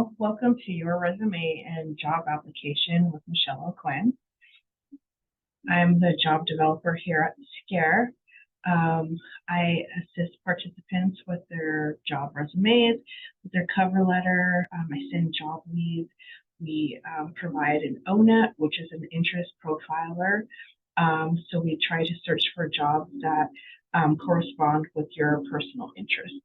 Hello, welcome to your resume and job application with Michelle O'Quinn. I'm the job developer here at Scare. I assist participants with their job resumes, with their cover letter. I send job leads. We provide an ONET, which is an interest profiler. So we try to search for jobs that correspond with your personal interests.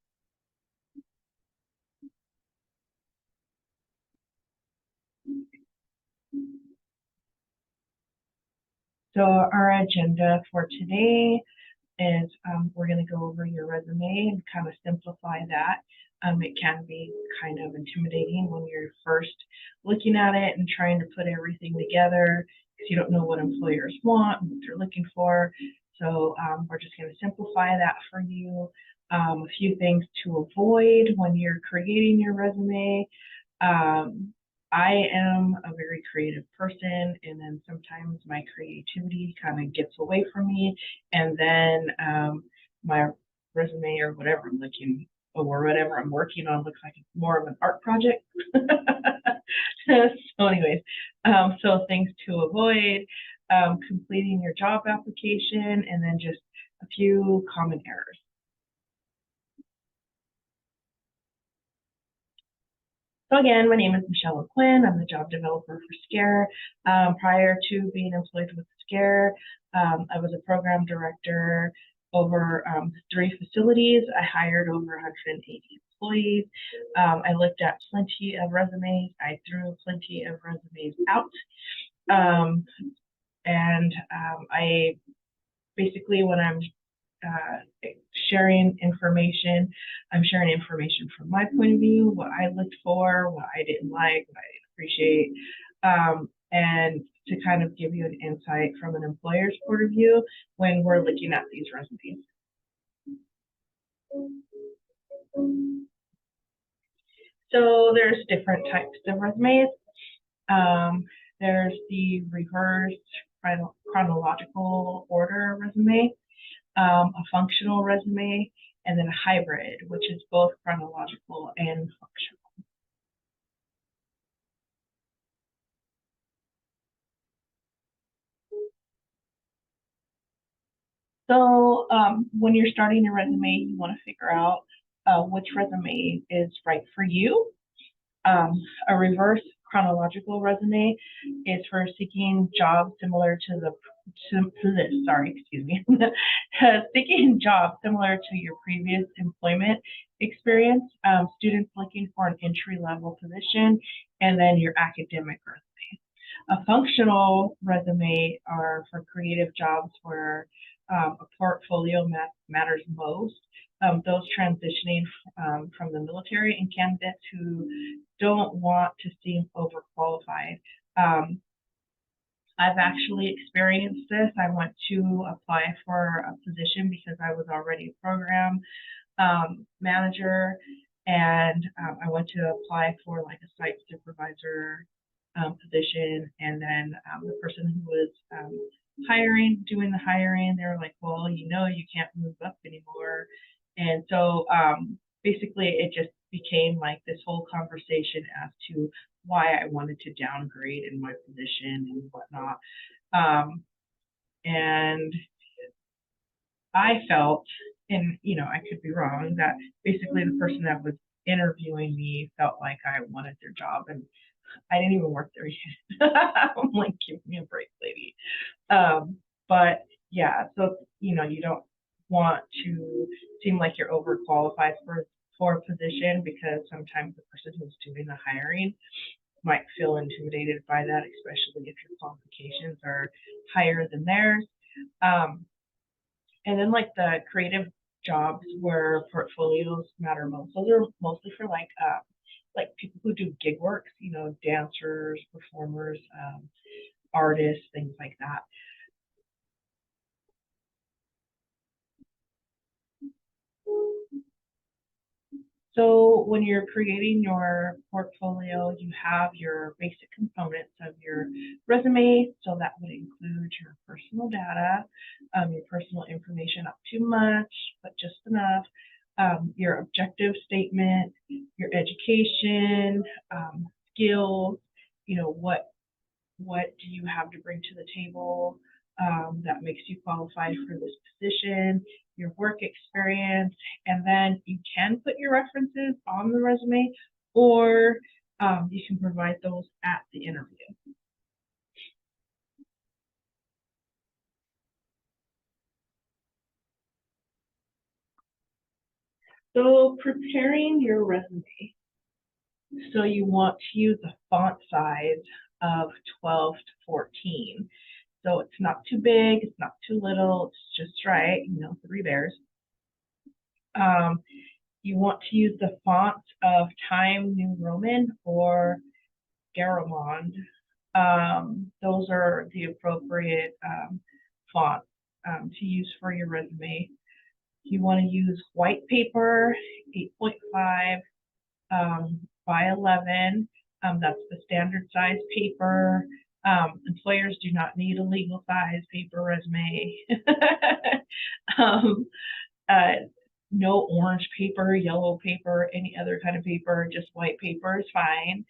So our agenda for today is we're going to go over your resume and kind of simplify that. It can be kind of intimidating when you're first looking at it and trying to put everything together because you don't know what employers want and what they're looking for. So we're just going to simplify that for you. A few things to avoid when you're creating your resume. I am a very creative person, and then sometimes my creativity kind of gets away from me, and then my resume or whatever I'm looking or whatever I'm working on looks like it's more of an art project. So anyways, so things to avoid, completing your job application, and then just a few common errors. So again, my name is Michelle O'Quinn. I'm the job developer for Scare. Prior to being employed with Scare, I was a program director over 3 facilities. I hired over 180 employees. I looked at plenty of resumes. I threw plenty of resumes out. I basically, when I'm sharing information, I'm sharing information from my point of view, what I looked for, what I didn't like, what I didn't appreciate, and to kind of give you an insight from an employer's point of view when we're looking at these resumes. So there's different types of resumes. There's the reverse chronological order resume, a functional resume, and then a hybrid, which is both chronological and functional. So when you're starting your resume, you want to figure out which resume is right for you. A reverse chronological resume is for seeking jobs similar to seeking jobs similar to your previous employment experience, students looking for an entry-level position, and then your academic resume. A functional resume are for creative jobs where a portfolio matters most. Those transitioning from the military and candidates who don't want to seem overqualified. I've actually experienced this. I went to apply for a position because I was already a program manager, and I went to apply for like a site supervisor position, and then the person who was doing the hiring, they were like, well, you can't move up anymore. And so basically it just became like this whole conversation as to why I wanted to downgrade in my position and whatnot. And I felt, and I could be wrong, that basically the person that was interviewing me felt like I wanted their job, and I didn't even work there yet. I'm like, give me a break, lady. But yeah, so you don't want to seem like you're overqualified for a position, because sometimes the person who's doing the hiring might feel intimidated by that, especially if your qualifications are higher than theirs. And then like the creative jobs where portfolios matter most, those are mostly for like people who do gig work, dancers, performers, artists, things like that. So when you're creating your portfolio, you have your basic components of your resume. So that would include your personal data, your personal information, not too much, but just enough, your objective statement, your education, skills, what do you have to bring to the table that makes you qualified for this position, your work experience, and then you can put your references on the resume, or you can provide those at the interview. So preparing your resume. So you want to use a font size of 12 to 14. So it's not too big, it's not too little, it's just right, 3 bears. You want to use the fonts of Times New Roman or Garamond. Those are the appropriate fonts to use for your resume. You want to use white paper, 8.5 by 11. That's the standard size paper. Employers do not need a legal size paper resume. No orange paper, yellow paper, any other kind of paper, just white paper is fine.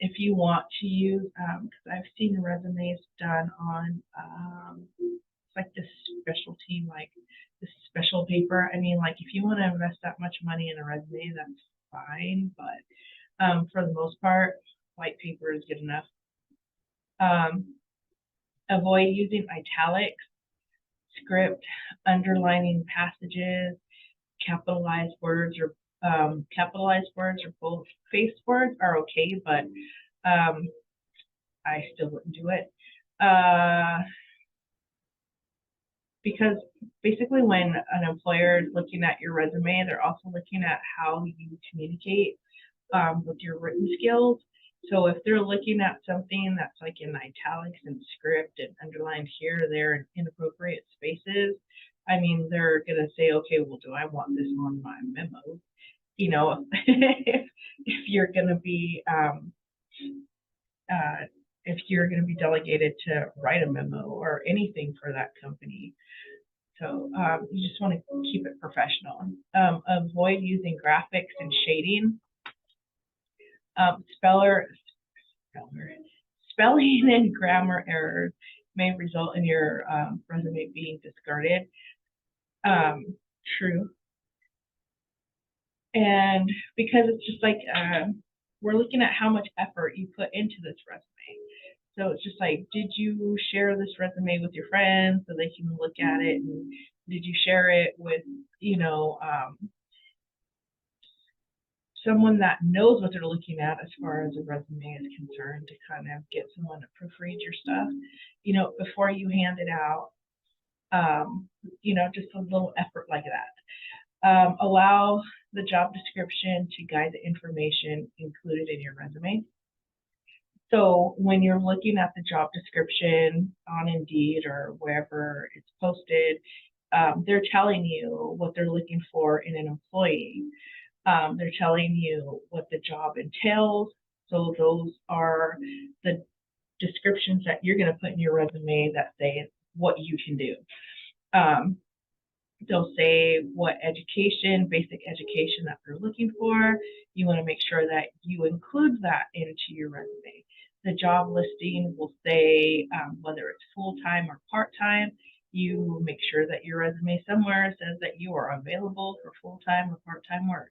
If you want to use, because I've seen resumes done on like this specialty, like this special paper. I mean, like if you want to invest that much money in a resume, that's fine, but for the most part, white paper is good enough. Avoid using italics, script, underlining passages, capitalized words or bold-faced words are okay, but I still wouldn't do it. Because basically when an employer is looking at your resume, they're also looking at how you communicate with your written skills. So if they're looking at something that's like in italics and script and underlined here, there, in inappropriate spaces, I mean, they're going to say, okay, well, do I want this on my memo? If you're going to be, if you're going to be delegated to write a memo or anything for that company. So you just want to keep it professional. Avoid using graphics and shading. Spelling and grammar errors may result in your resume being discarded. True. And because it's just like, we're looking at how much effort you put into this resume. So it's just like, did you share this resume with your friends so they can look at it? And did you share it with, someone that knows what they're looking at as far as a resume is concerned, to kind of get someone to proofread your stuff, before you hand it out, just a little effort like that. Allow the job description to guide the information included in your resume. So when you're looking at the job description on Indeed or wherever it's posted, they're telling you what they're looking for in an employee. They're telling you what the job entails. So those are the descriptions that you're going to put in your resume that say what you can do. They'll say what education, basic education that they're looking for. You want to make sure that you include that into your resume. The job listing will say whether it's full-time or part-time. You make sure that your resume somewhere says that you are available for full-time or part-time work.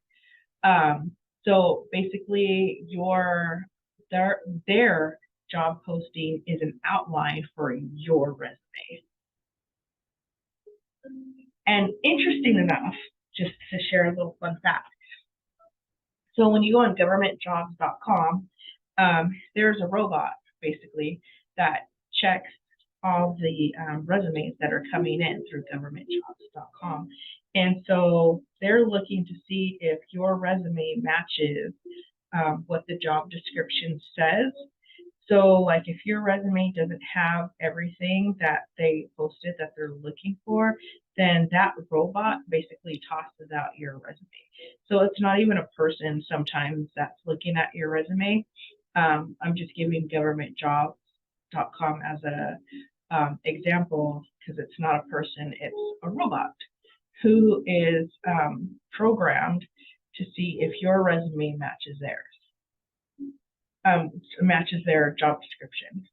So basically their job posting is an outline for your resume. And interesting enough, just to share a little fun fact. So when you go on governmentjobs.com, there's a robot basically that checks all the resumes that are coming in through governmentjobs.com. And so they're looking to see if your resume matches what the job description says. So like if your resume doesn't have everything that they posted that they're looking for, then that robot basically tosses out your resume. So it's not even a person sometimes that's looking at your resume. I'm just giving governmentjobs.com as a example because it's not a person, it's a robot who is programmed to see if your resume matches theirs, matches their job description.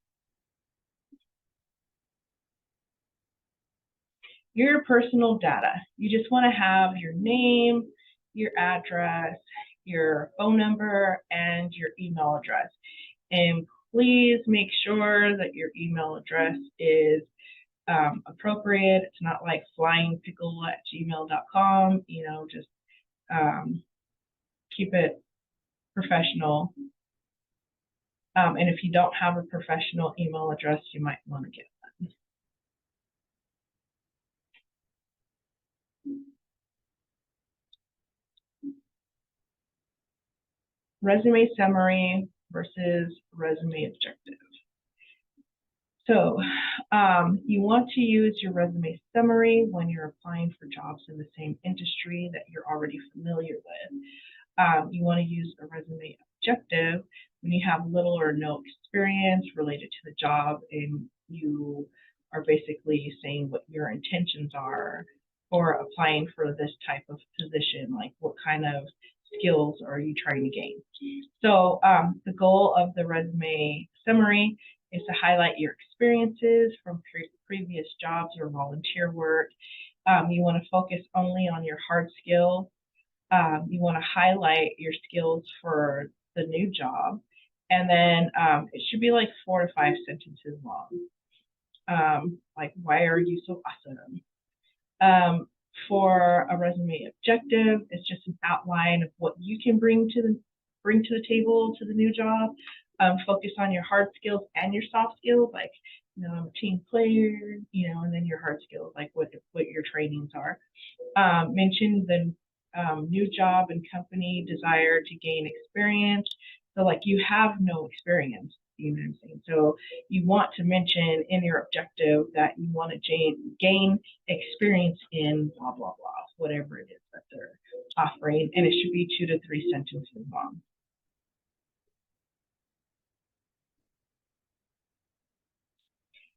Your personal data. You just want to have your name, your address, your phone number, and your email address. And please make sure that your email address is appropriate. It's not like flyingpickle@gmail.com. You know, just keep it professional. And if you don't have a professional email address, you might want to get one. Resume summary versus resume objective. So you want to use your resume summary when you're applying for jobs in the same industry that you're already familiar with. You want to use a resume objective when you have little or no experience related to the job and you are basically saying what your intentions are for applying for this type of position, like what kind of skills are you trying to gain. So the goal of the resume summary is to highlight your experiences from previous jobs or volunteer work. You want to focus only on your hard skills. You want to highlight your skills for the new job. And then it should be like 4 to 5 sentences long. Like, why are you so awesome? For a resume objective, it's just an outline of what you can bring to the table to the new job. Focus on your hard skills and your soft skills, like, you know, I'm a team player, you know, and then your hard skills, like what your trainings are. Mention the new job and company desire to gain experience. So like you have no experience, you know what I'm saying? So you want to mention in your objective that you want to gain experience in blah, blah, blah, whatever it is that they're offering. And it should be 2 to 3 sentences long.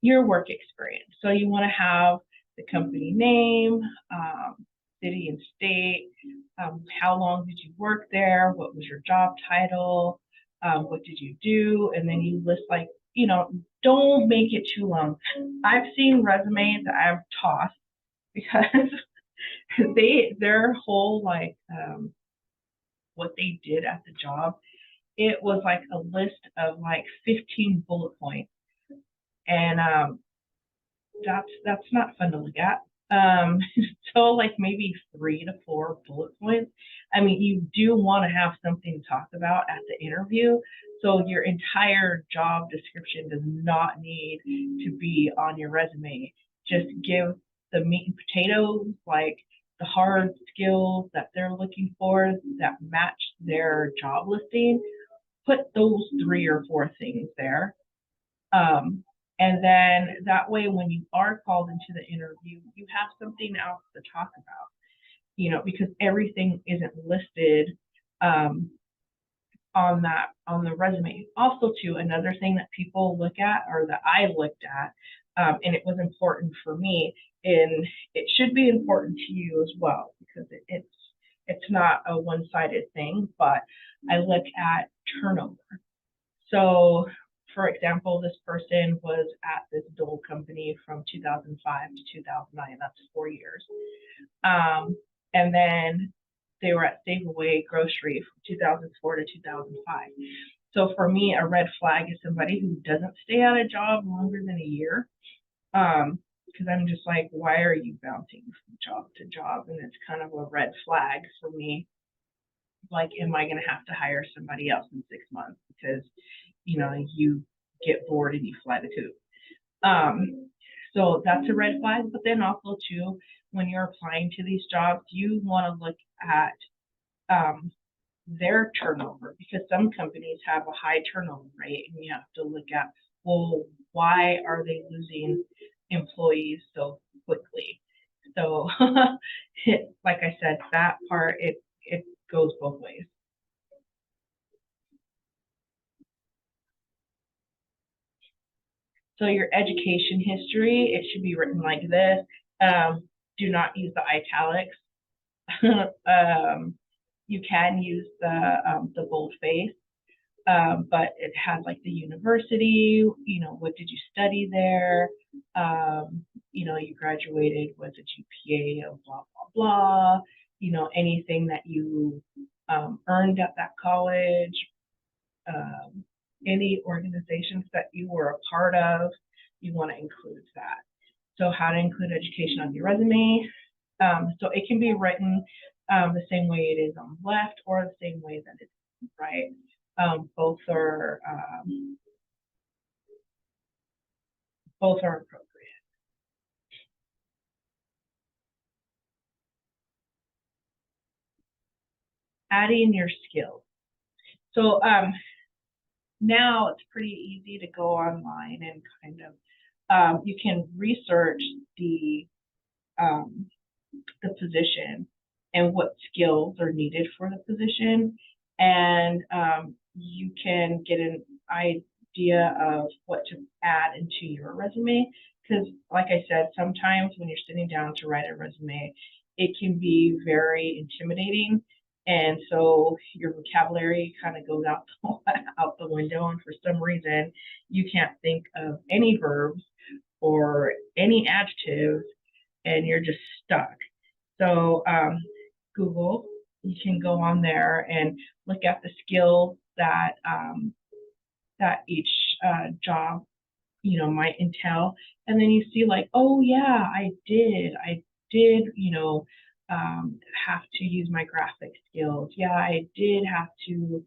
Your work experience. So you want to have the company name, city and state, how long did you work there, what was your job title, what did you do, and then you list, like, you know, don't make it too long. I've seen resumes that I've tossed because their whole, like, what they did at the job, it was like a list of like 15 bullet points. And that's not fun to look at. So like maybe 3 to 4 bullet points. I mean, you do want to have something to talk about at the interview. So your entire job description does not need to be on your resume. Just give the meat and potatoes, like the hard skills that they're looking for that match their job listing. Put those 3 or 4 things there. And then that way, when you are called into the interview, you have something else to talk about, you know, because everything isn't listed on the resume. Also, too, another thing that people look at, or that I looked at, and it was important for me, and it should be important to you as well, because it's not a one-sided thing, but I look at turnover. So, for example, this person was at this Dole company from 2005 to 2009. That's 4 years. And then they were at Save-A-Way Grocery from 2004 to 2005. So for me, a red flag is somebody who doesn't stay at a job longer than a year. Because I'm just like, why are you bouncing from job to job? And it's kind of a red flag for me. Like, am I going to have to hire somebody else in 6 months because, you know, you get bored and you fly the coop? So that's a red flag. But then also, too, when you're applying to these jobs, you want to look at their turnover, because some companies have a high turnover rate, and you have to look at, well, why are they losing employees so quickly? So, like I said, that part, it goes both ways. So your education history, it should be written like this. Do not use the italics. You can use the boldface, but it has like the university, what did you study there? You graduated with a GPA of blah, blah, blah, anything that you earned at that college, any organizations that you were a part of, you want to include that. So how to include education on your resume. So it can be written the same way it is on the left or the same way that it's right. Both are appropriate. Adding your skills. So now it's pretty easy to go online and kind of you can research the position and what skills are needed for the position, and you can get an idea of what to add into your resume. Because like I said, sometimes when you're sitting down to write a resume, it can be very intimidating, and so your vocabulary kind of goes out out the window, and for some reason you can't think of any verbs or any adjectives, and you're just stuck. So Google, you can go on there and look at the skills that that each job might entail, and then you see like, oh yeah, I did have to use my graphic skills. Yeah, I did have to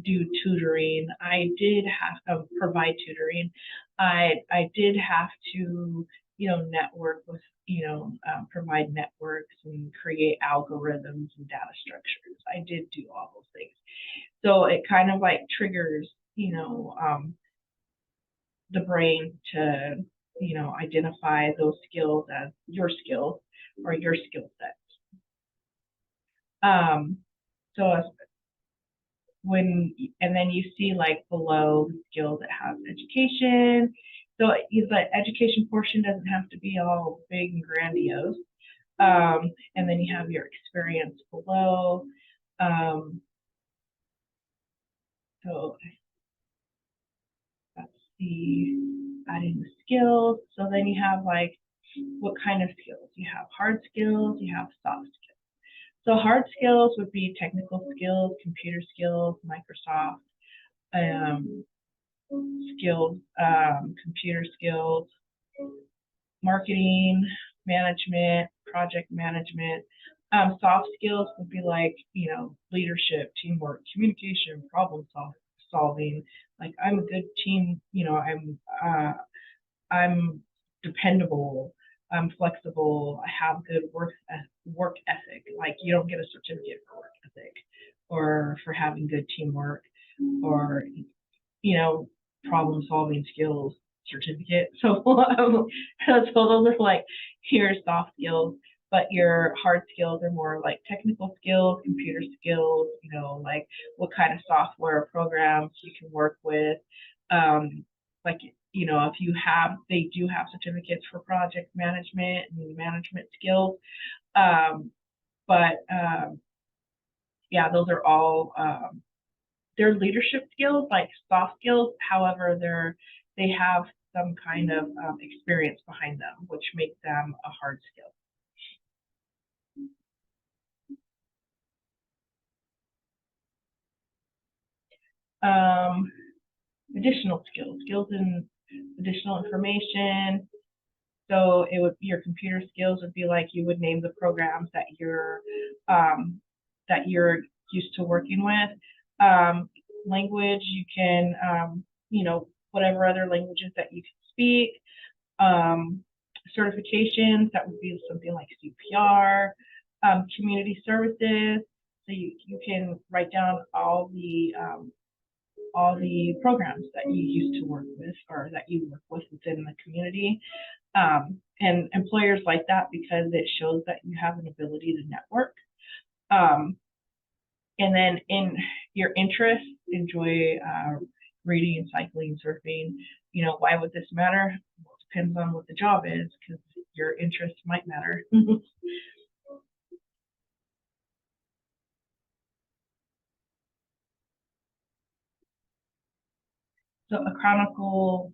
do tutoring. I did have to provide tutoring. I did have to network with provide networks and create algorithms and data structures. I did do all those things. So it kind of like triggers the brain to identify those skills as your skills or your skill sets. So and then you see like below the skills it has education. So the education portion doesn't have to be all big and grandiose. And then you have your experience below. So that's adding the skills. So then you have like, what kind of skills? You have hard skills, you have soft skills. So hard skills would be technical skills, computer skills, Microsoft skills, computer skills, marketing, management, project management. Soft skills would be like, leadership, teamwork, communication, problem solving. Like I'm a good team, I'm dependable, I'm flexible, I have good work ethic. Like you don't get a certificate for work ethic or for having good teamwork or problem solving skills certificate. So so those are like your soft skills, but your hard skills are more like technical skills, computer skills, like what kind of software programs you can work with. Like if they do have certificates for project management and management skills. But yeah, those are all they're leadership skills, like soft skills. However, they have some kind of experience behind them, which makes them a hard skill. Additional skills in additional information. So it would be your computer skills would be like you would name the programs that you're used to working with. Language, you can whatever other languages that you can speak. Certifications, that would be something like CPR. Community services, so you can write down all the programs that you used to work with or that you work with within the community. And employers like that because it shows that you have an ability to network. And then in your interests, enjoy reading, cycling, surfing. Why would this matter? Well, it depends on what the job is, because your interests might matter. So a chronological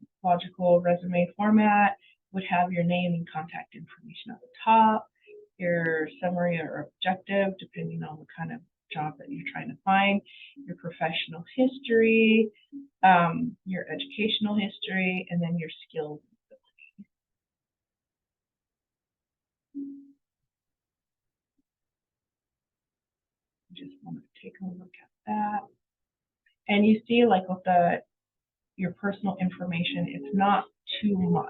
resume format would have your name and contact information at the top, your summary or objective, depending on what kind of job that you're trying to find, your professional history, your educational history, and then your skills. Just want to take a look at that. And you see, like with your personal information, it's not too much.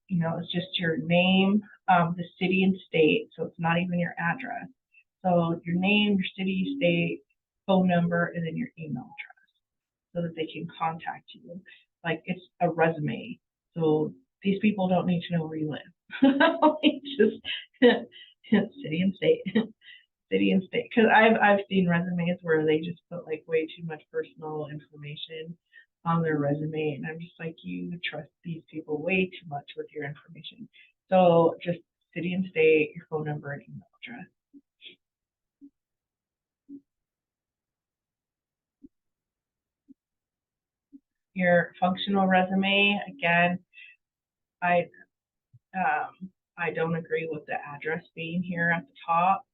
You know, it's just your name, the city and state, so it's not even your address. So your name, your city, state, phone number, and then your email address, so that they can contact you. Like it's a resume, so these people don't need to know where you live. Just city and state, city and state. Because I've seen resumes where they just put like way too much personal information on their resume, and I'm just like, you trust these people way too much with your information. So just city and state, your phone number, and email address. Your functional resume, again, I I don't agree with the address being here at the top.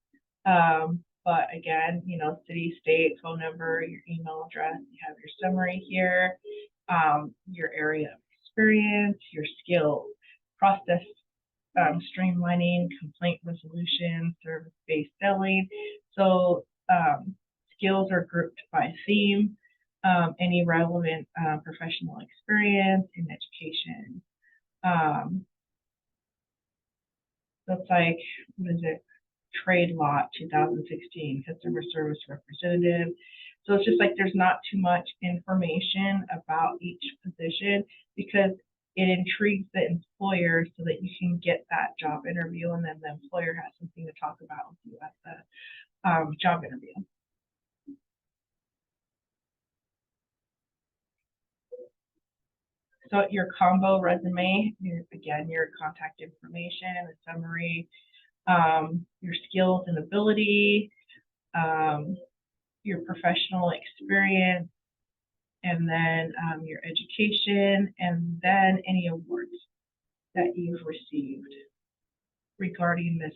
But again, you know, city, state, phone number, your email address, you have your summary here, your area of experience, your skills, process streamlining, complaint resolution, service-based selling. So skills are grouped by theme, any relevant professional experience in education. That's like, what is it? Trade lot 2016, customer service representative. So it's just like there's not too much information about each position because it intrigues the employer so that you can get that job interview, and then the employer has something to talk about with you at the job interview. So your combo resume, again, your contact information, a summary, your skills and ability, your professional experience, and then your education, and then any awards that you've received regarding this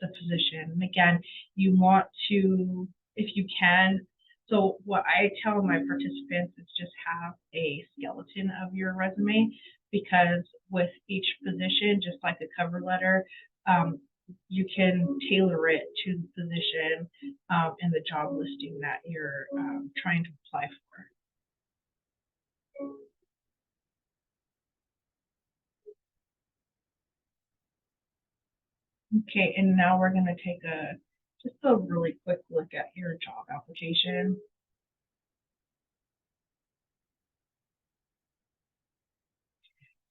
the position. And again, you want to, if you can, so what I tell my participants is just have a skeleton of your resume, because with each position, just like a cover letter, you can tailor it to the position and the job listing that you're trying to apply for. Okay, and now we're going to take just a really quick look at your job application.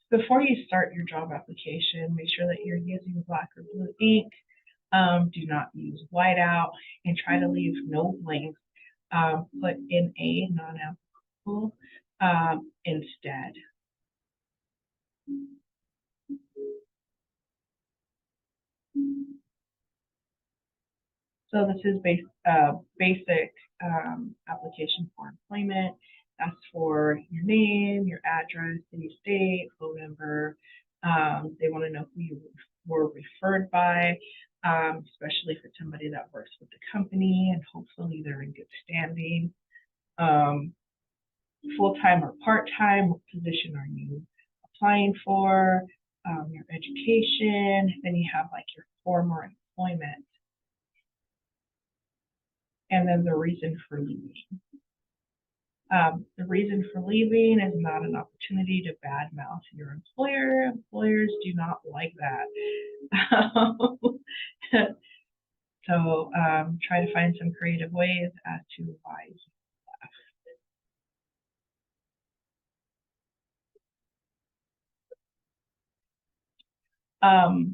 Before you start your job application, make sure that you're using black or blue ink. Do not use whiteout, and try to leave no blanks. Put in a non-applicable instead. So this is basic application for employment. That's for your name, your address, city, state, phone number. They want to know who you were referred by, especially if it's somebody that works with the company, and hopefully they're in good standing. Full-time or part-time, what position are you applying for? Your education, then you have like your former employment, and then the reason for leaving. The reason for leaving is not an opportunity to badmouth your employer. Employers do not like that. So try to find some creative ways as to why you left.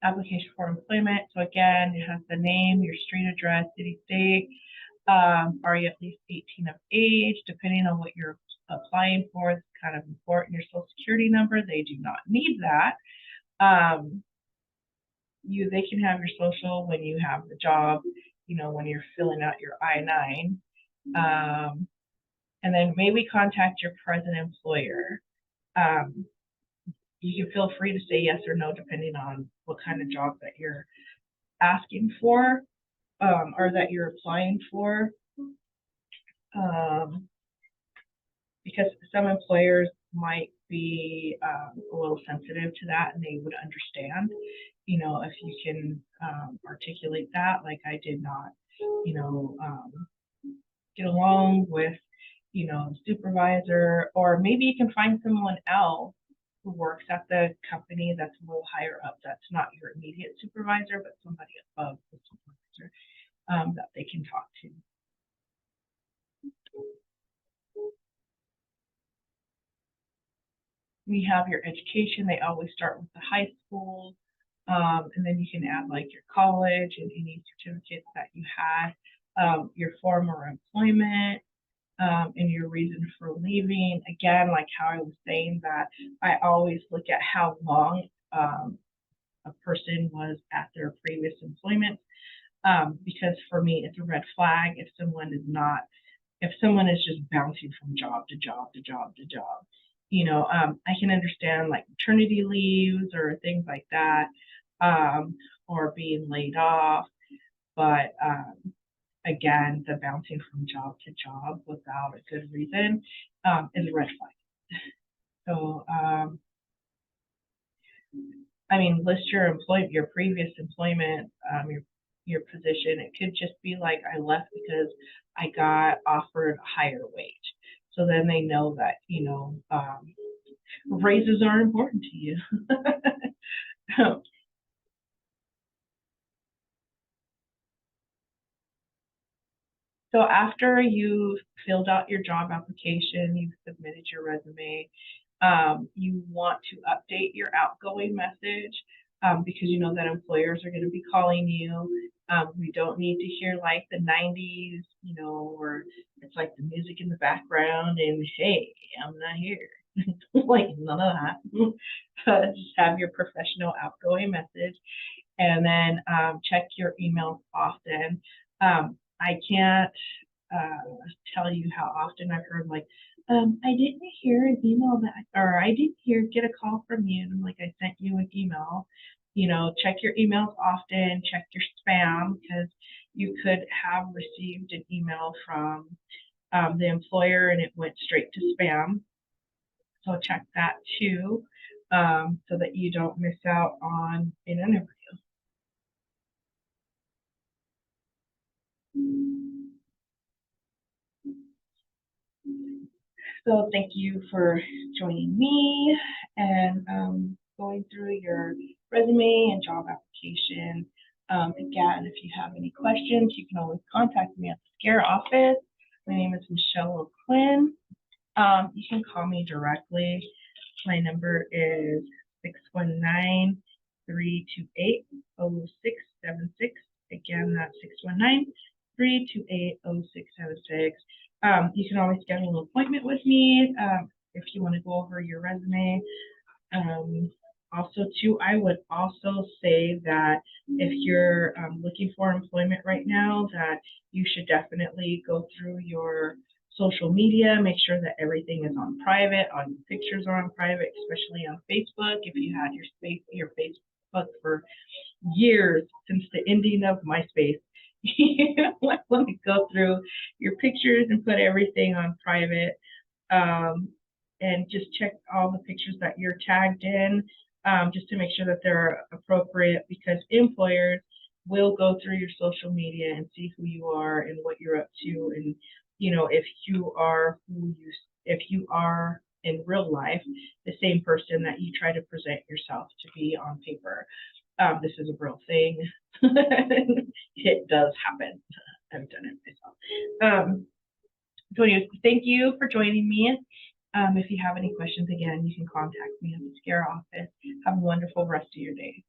Application for employment. So again, it has the name, your street address, city, state. Are you at least 18 of age? Depending on what you're applying for, it's kind of important. Your social security number, they do not need that. They can have your social when you have the job, you know, when you're filling out your I-9. And then maybe contact your present employer. You can feel free to say yes or no depending on what kind of job that you're asking for, or that you're applying for. Because some employers might be a little sensitive to that, and they would understand, if you can articulate that, like I did not, get along with, the supervisor, or maybe you can find someone else who works at the company that's a little higher up, that's not your immediate supervisor, but somebody above the supervisor that they can talk to. We have your education. They always start with the high school, and then you can add like your college and any certificates that you had, your former employment, and your reason for leaving. Again, like how I was saying, that I always look at how long a person was at their previous employment, because for me it's a red flag if someone is just bouncing from job to job to job to job. I can understand like maternity leaves or things like that, or being laid off, but again, the bouncing from job to job without a good reason is a red flag. So, list your previous employment, your position. It could just be like, I left because I got offered a higher wage. So then they know that, raises are important to you. So after you've filled out your job application, you've submitted your resume, you want to update your outgoing message, because you know that employers are going to be calling you. We don't need to hear like the 90s, or it's like the music in the background and hey, I'm not here. Like none of that. Just have your professional outgoing message, and then check your emails often. I can't tell you how often I've heard like, I didn't hear an email back, or I didn't get a call from you. And I'm like, I sent you an email. Check your emails often, check your spam, because you could have received an email from the employer and it went straight to spam. So check that too, so that you don't miss out on an interview. So thank you for joining me and going through your resume and job application. Again, if you have any questions, you can always contact me at the SCARE office. My name is Michelle O'Quinn. You can call me directly. My number is 619-328-0676. Again, that's 619-328-0676. You can always schedule an appointment with me if you want to go over your resume. Also, too, I would also say that if you're looking for employment right now, that you should definitely go through your social media, make sure that everything is on private, all your pictures are on private, especially on Facebook. If you had your Facebook for years, since the ending of MySpace, you might want to go through your pictures and put everything on private, and just check all the pictures that you're tagged in, just to make sure that they're appropriate, because employers will go through your social media and see who you are and what you're up to, and if you are in real life the same person that you try to present yourself to be on paper. This is a real thing. It does happen. I've done it myself. So anyways, thank you for joining me. If you have any questions, again, you can contact me at the SCARE office. Have a wonderful rest of your day.